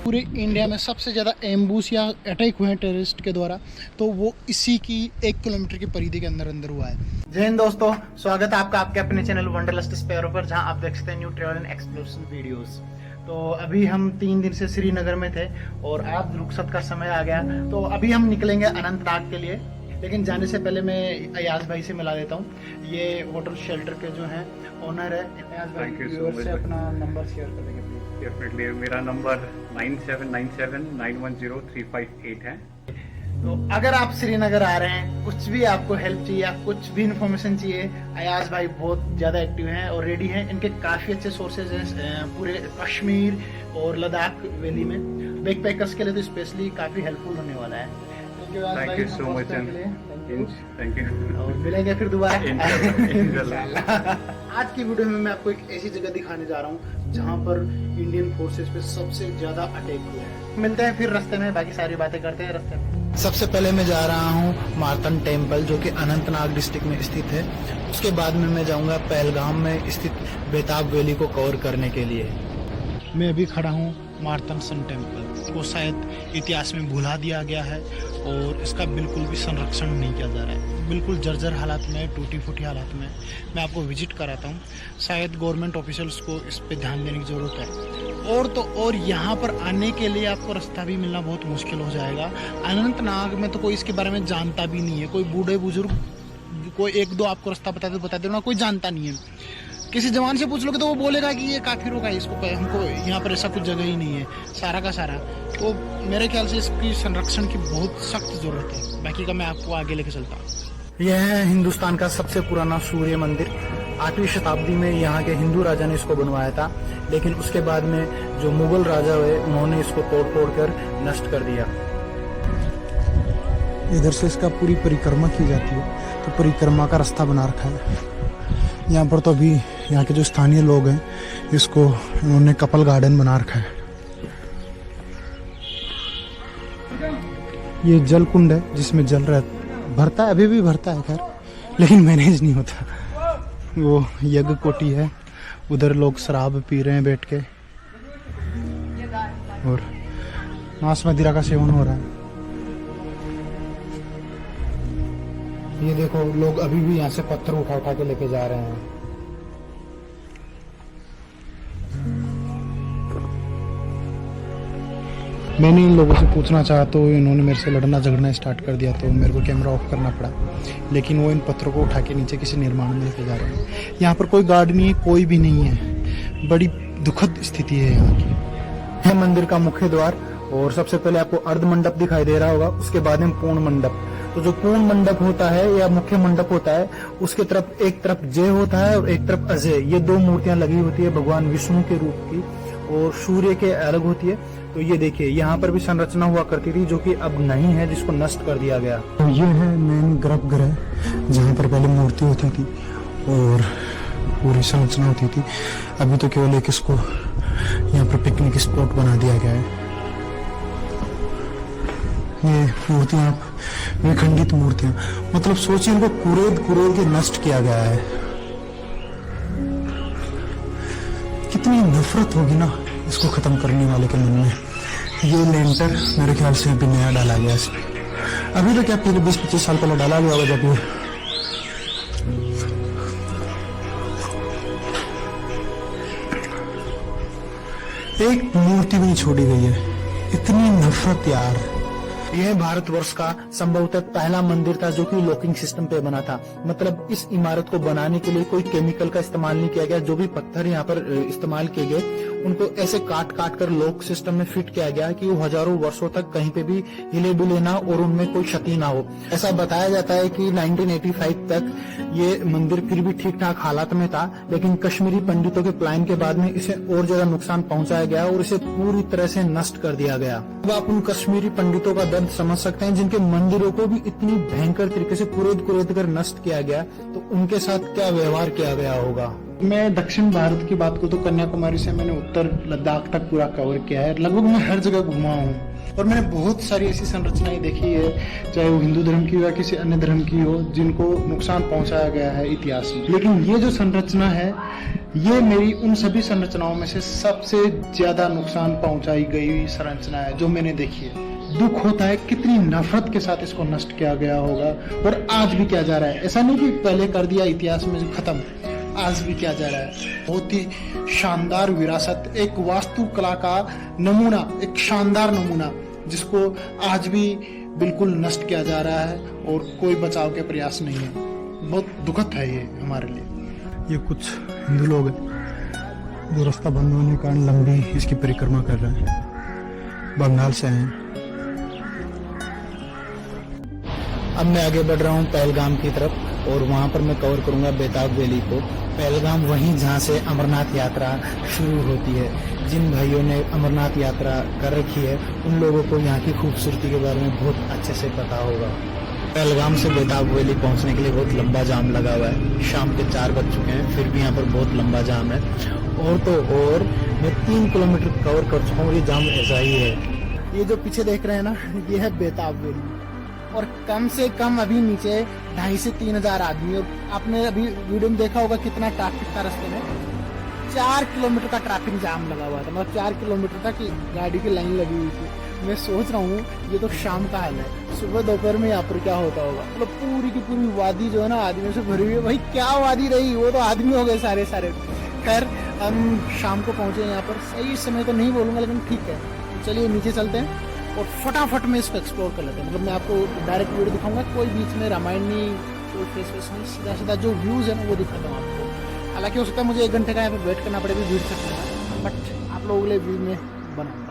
पूरे इंडिया में सबसे ज़्यादा एम्बूस या अटैक हुए हैं टेररिस्ट के द्वारा, तो वो इसी की 1 किलोमीटर की परिधि के अंदर हुआ है। जय हिंद दोस्तों, स्वागत है आपका आपके अपने चैनल वंडरलस्ट स्पैरो पर, जहां आप देख सकते हैं new travel and exploration videos. तो अभी हम 3 दिन से श्रीनगर में थे और आज रुखसत का समय आ गया, तो अभी हम निकलेंगे अनंतनाग के लिए। लेकिन जाने से पहले मैं अयाज भाई से मिला देता हूँ। ये होटल शेल्टर के जो हैं ओनर है। अयाज भाई से अपना नंबर शेयर कर देंगे प्लीज। डेफिनेटली, मेरा नंबर 9797910358 है। तो अगर आप श्रीनगर आ रहे हैं, कुछ भी आपको हेल्प चाहिए या कुछ भी इन्फॉर्मेशन चाहिए, अयाज भाई बहुत ज़्यादा एक्टिव हैं और रेडी हैं। इनके काफ़ी अच्छे सोर्सेज हैं पूरे कश्मीर और लद्दाख वैली में। बैकपैकर्स के लिए तो स्पेशली काफ़ी हेल्पफुल होने वाला है। Thank you so much, thank you. और मिलेंगे फिर दोबारा। आज की वीडियो में मैं आपको एक ऐसी जगह दिखाने जा रहा हूँ जहाँ पर इंडियन फोर्सेस पे सबसे ज्यादा अटैक हुए हैं। मिलते हैं फिर रास्ते में, बाकी सारी बातें करते हैं रास्ते में। सबसे पहले मैं जा रहा हूँ मार्तन टेम्पल, जो कि अनंतनाग डिस्ट्रिक्ट में स्थित है। उसके बाद में मैं जाऊँगा पहलगाम में स्थित बेताब वैली को कवर करने के लिए। मैं अभी खड़ा हूँ मार्तन सन टेम्पल। वो शायद इतिहास में भुला दिया गया है और इसका बिल्कुल भी संरक्षण नहीं किया जा रहा है। बिल्कुल जर्जर हालात में, टूटी फूटी हालात में। मैं आपको विजिट कराता हूँ। शायद गवर्नमेंट ऑफिशियल्स को इस पे ध्यान देने की ज़रूरत है। और तो और यहाँ पर आने के लिए आपको रास्ता भी मिलना बहुत मुश्किल हो जाएगा। अनंतनाग में तो कोई इसके बारे में जानता भी नहीं है। कोई बूढ़े बुजुर्ग कोई 1-2 आपको रास्ता बता देना, कोई जानता नहीं है। किसी जवान से पूछ लोगे तो वो बोलेगा कि ये काफिरों का है, इसको हमको यहाँ पर ऐसा कुछ जगह ही नहीं है, सारा का सारा। तो मेरे ख्याल से इसकी संरक्षण की बहुत सख्त जरूरत है। बाकी का मैं आपको आगे लेके चलता हूँ। यह है हिंदुस्तान का सबसे पुराना सूर्य मंदिर। 8वीं शताब्दी में यहाँ के हिंदू राजा ने इसको बनवाया था, लेकिन उसके बाद में जो मुगल राजा हुए उन्होंने इसको तोड़ कर नष्ट कर दिया। इधर से इसका पूरी परिक्रमा की जाती है, तो परिक्रमा का रास्ता बना रखा है। यहाँ पर तो अभी यहाँ के जो स्थानीय लोग हैं, इसको उन्होंने कपल गार्डन बना रखा है। ये जल कुंड है जिसमें जल भरता है, अभी भी भरता है खैर, लेकिन मैनेज नहीं होता। वो यज्ञ कोठी है, उधर लोग शराब पी रहे हैं बैठ के और मांस मदिरा का सेवन हो रहा है। ये देखो, लोग अभी भी यहाँ से पत्थर उठा के लेके जा रहे हैं। मैंने इन लोगों से पूछना चाहा तो इन्होंने मेरे से लड़ना झगड़ना स्टार्ट कर दिया, तो मेरे को कैमरा ऑफ करना पड़ा। लेकिन वो इन पत्थरों को उठा के नीचे किसी निर्माण में लेके जा रहे हैं। यहाँ पर कोई गार्ड नहीं है, कोई भी नहीं है। बड़ी दुखद स्थिति है यहाँ की। है मंदिर का मुख्य द्वार, और सबसे पहले आपको अर्ध मंडप दिखाई दे रहा होगा, उसके बाद में पूर्ण मंडप। तो जो पूर्ण मंडप होता है या मुख्य मंडप होता है, उसके तरफ एक तरफ जय होता है और एक तरफ अजय। ये 2 मूर्तियां लगी होती है भगवान विष्णु के रूप की, और सूर्य के अलग होती है। तो ये देखिए, यहाँ पर भी संरचना हुआ करती थी जो कि अब नहीं है, जिसको नष्ट कर दिया गया। तो ये है मेन गर्भगृह, जहाँ पर पहले मूर्ति होती थी और पूरी संरचना होती थी। अभी तो केवल एक इसको यहाँ पर पिकनिक स्पॉट बना दिया गया है। ये मूर्तियां विखंडित मूर्तियां, मतलब सोचिए इनको कुरेद के नष्ट किया गया है। कितनी नफरत होगी ना इसको खत्म करने वाले के मन में। ये लेंटर मेरे ख्याल से अभी नया डाला गया इसमें। अभी तो क्या, पहले 20-25 साल पहले डाला गया होगा जब ये एक मूर्ति भी नहीं छोड़ी गई है। इतनी नफरत यार। यह भारतवर्ष का संभवतः पहला मंदिर था जो कि लॉकिंग सिस्टम पे बना था। मतलब इस इमारत को बनाने के लिए कोई केमिकल का इस्तेमाल नहीं किया गया। जो भी पत्थर यहाँ पर इस्तेमाल किए गए, उनको ऐसे काट कर लॉक सिस्टम में फिट किया गया कि वो हजारों वर्षों तक कहीं पे भी हिले डुले ना और उनमें कोई क्षति ना हो। ऐसा बताया जाता है कि 1985 तक ये मंदिर फिर भी ठीक ठाक हालात में था, लेकिन कश्मीरी पंडितों के प्लान के बाद में इसे और ज्यादा नुकसान पहुंचाया गया और इसे पूरी तरह से नष्ट कर दिया गया। अब आप उन कश्मीरी पंडितों का दर्द समझ सकते हैं जिनके मंदिरों को भी इतनी भयंकर तरीके से कुरेद कर नष्ट किया गया, तो उनके साथ क्या व्यवहार किया गया होगा। मैं दक्षिण भारत की बात करूँ तो कन्याकुमारी से मैंने उत्तर लद्दाख तक पूरा कवर किया है। लगभग मैं हर जगह घुमा हूँ और मैंने बहुत सारी ऐसी संरचनाएं देखी है, चाहे वो हिंदू धर्म की हो या किसी अन्य धर्म की हो, जिनको नुकसान पहुंचाया गया है इतिहास में। लेकिन ये जो संरचना है ये मेरी उन सभी संरचनाओं में से सबसे ज्यादा नुकसान पहुंचाई गई हुई संरचना है जो मैंने देखी है। दुख होता है कितनी नफरत के साथ इसको नष्ट किया गया होगा और आज भी किया जा रहा है। ऐसा नहीं कि पहले कर दिया इतिहास में खत्म, आज भी किया जा रहा है। बहुत ही शानदार विरासत, एक वास्तुकला का नमूना, एक शानदार नमूना जिसको आज भी बिल्कुल नष्ट किया जा रहा है और कोई बचाव के प्रयास नहीं है। बहुत दुखद है ये हमारे लिए। ये कुछ हिंदू लोग हैं जो रास्ता बंद होने के कारण लंबी इसकी परिक्रमा कर रहे हैं, बंगाल से हैं। अब मैं आगे बढ़ रहा हूँ पहलगाम की तरफ और वहाँ पर मैं कवर करूँगा बेताब वैली को। पहलगाम वहीं जहाँ से अमरनाथ यात्रा शुरू होती है। जिन भाइयों ने अमरनाथ यात्रा कर रखी है उन लोगों को यहाँ की खूबसूरती के बारे में बहुत अच्छे से पता होगा। पहलगाम से बेताब वैली पहुँचने के लिए बहुत लंबा जाम लगा हुआ है। शाम के 4 बज चुके हैं, फिर भी यहाँ पर बहुत लंबा जाम है। और तो और मैं 3 किलोमीटर कवर कर चुका हूँ, ये जाम ऐसा ही है। ये जो पीछे देख रहे हैं ना, ये है बेताब वैली और कम से कम अभी नीचे 2,500 से 3,000 आदमी। और आपने अभी वीडियो में देखा होगा कितना ट्रैफिक था रास्ते में। 4 किलोमीटर का ट्रैफिक जाम लगा हुआ था, मतलब 4 किलोमीटर तक गाड़ी की लाइन लगी हुई थी। मैं सोच रहा हूँ ये तो शाम का हाल है, सुबह दोपहर में यहाँ पर क्या होता होगा। मतलब पूरी की पूरी वादी जो है ना आदमियों से भरी हुई है। भाई क्या वादी रही, वो तो आदमी हो गए सारे सारे। खैर हम शाम को पहुंचे यहाँ पर, सही समय तो नहीं बोलूंगा लेकिन ठीक है। चलिए नीचे चलते हैं और फटाफट में इसको एक्सप्लोर कर लेते हैं। मतलब मैं आपको डायरेक्ट वीडियो दिखाऊंगा, कोई बीच में रामायण नहीं, कोई फेस वेस नहीं, सीधा सीधा जो व्यूज है ना वो दिखाता हूँ आपको। हालांकि हो सकता है मुझे 1 घंटे का यहाँ पे वेट करना पड़ेगा भीड़ सकता है, बट आप लोगों के लिए व्यू में बनाऊंगा।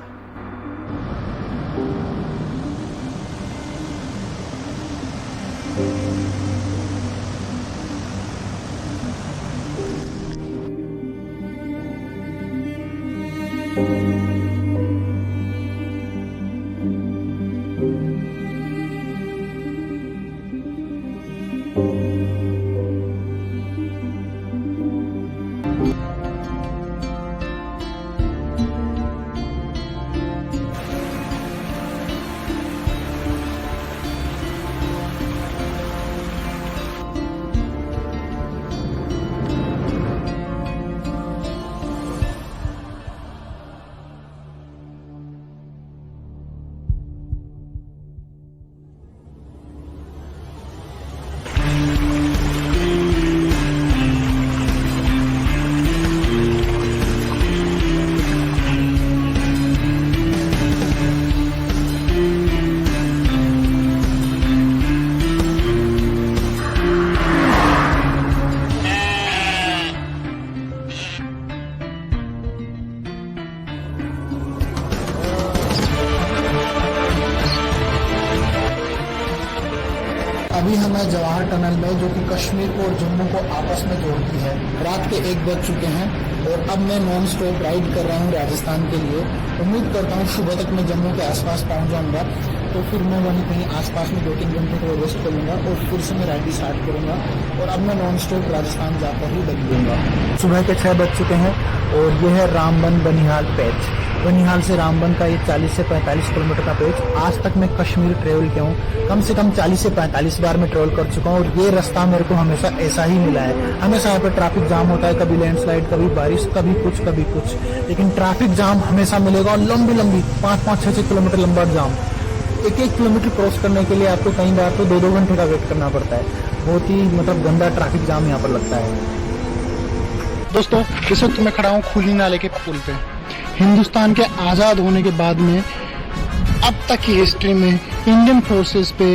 अभी हम हैं जवाहर टनल में, जो कि कश्मीर को और जम्मू को आपस में जोड़ती है। रात के 1 बज चुके हैं और अब मैं नॉन स्टॉप राइड कर रहा हूँ राजस्थान के लिए। उम्मीद करता हूँ सुबह तक मैं जम्मू के आसपास पहुँच जाऊँगा, तो फिर मैं वहीं कहीं आसपास में 2-3 घंटे को रेस्ट करूँगा और फिर से मैं राइड स्टार्ट करूँगा और अब मैं नॉन स्टॉप राजस्थान जाकर ही बदलूँगा। सुबह के 6 बज चुके हैं और यह है रामबन बनिहाल पैच। बनिहाल से रामबन का ये 40 से 45 किलोमीटर का पैच। आज तक मैं कश्मीर ट्रेवल किया हूँ, कम से कम 40 से 45 बार मैं ट्रेवल कर चुका हूँ और ये रास्ता मेरे को हमेशा ऐसा ही मिला है। हमेशा यहाँ पे ट्रैफिक जाम होता है, कभी लैंडस्लाइड, कभी बारिश, कभी कुछ कभी कुछ, लेकिन ट्रैफिक जाम हमेशा मिलेगा और लंबी लंबी 5-5, 6-6 किलोमीटर लंबा जाम। 1-1 किलोमीटर क्रॉस करने के लिए आपको कई बार तो 2-2 घंटे का वेट करना पड़ता है। बहुत ही मतलब गंदा ट्रैफिक जाम यहाँ पर लगता है। दोस्तों इस वक्त मैं खड़ा हूँ खुली नाले के पुल पे। हिंदुस्तान के आज़ाद होने के बाद में अब तक की हिस्ट्री में इंडियन फोर्सेस पे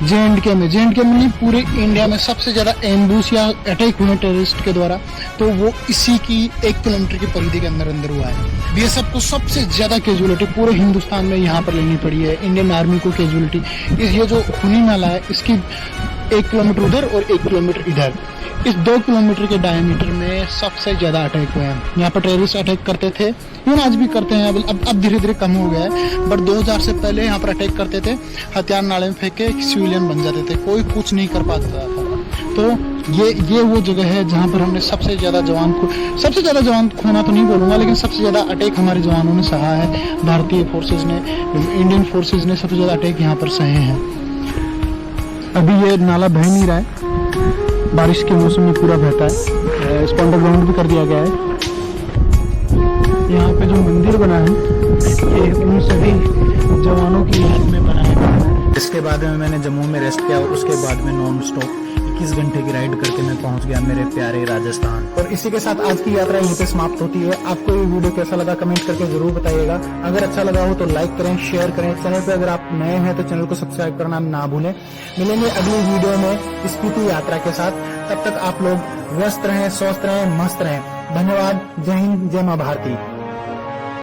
जे.एंड.के में नहीं पूरे इंडिया में सबसे ज़्यादा एम्बुश या अटैक हुए टेररिस्ट के द्वारा, तो वो इसी की 1 किलोमीटर की परिधि के अंदर हुआ है। बीएसएफ को सबसे ज़्यादा कैजुअलिटी पूरे हिंदुस्तान में यहाँ पर लेनी पड़ी है। इंडियन आर्मी को कैजुअलिटी ये जो खूनी नाला है इसकी 1 किलोमीटर उधर और 1 किलोमीटर इधर, इस 2 किलोमीटर के डायमीटर में सबसे ज्यादा अटैक हुए हैं। यहाँ पर टेररिस्ट अटैक करते थे, आज भी करते हैं, अब धीरे धीरे कम हो गया है, बट 2000 से पहले यहाँ पर अटैक करते थे, हथियार नाले में फेंक के सिविलियन बन जाते थे, कोई कुछ नहीं कर पाता था। तो ये वो जगह है जहाँ पर हमने सबसे ज्यादा जवान खोना तो नहीं बोलूंगा, लेकिन सबसे ज्यादा अटैक हमारे जवानों ने सहा है। भारतीय फोर्सेज ने, इंडियन फोर्सेज ने सबसे ज्यादा अटैक यहाँ पर सहे हैं। अभी ये नाला बह नहीं रहा है, बारिश के मौसम में पूरा बहता है। इसको अंडरग्राउंड भी कर दिया गया है। यहाँ पे जो मंदिर बना है ये उन सभी जवानों की याद में बना है। इसके बाद में मैंने जम्मू में रेस्ट किया और उसके बाद में नॉन स्टॉप 21 घंटे की राइड करके मैं पहुंच गया मेरे प्यारे राजस्थान। और इसी के साथ आज की यात्रा यहीं पे समाप्त होती है। आपको ये वीडियो कैसा लगा कमेंट करके जरूर बताइएगा। अगर अच्छा लगा हो तो लाइक करें, शेयर करें। चैनल पे अगर आप नए हैं तो चैनल को सब्सक्राइब करना ना भूलें। मिलेंगे अगली वीडियो में स्पीति यात्रा के साथ। तब तक आप लोग व्यस्त रहें, स्वस्थ रहें, मस्त रहें। धन्यवाद। जय हिंद, जय मां भारती।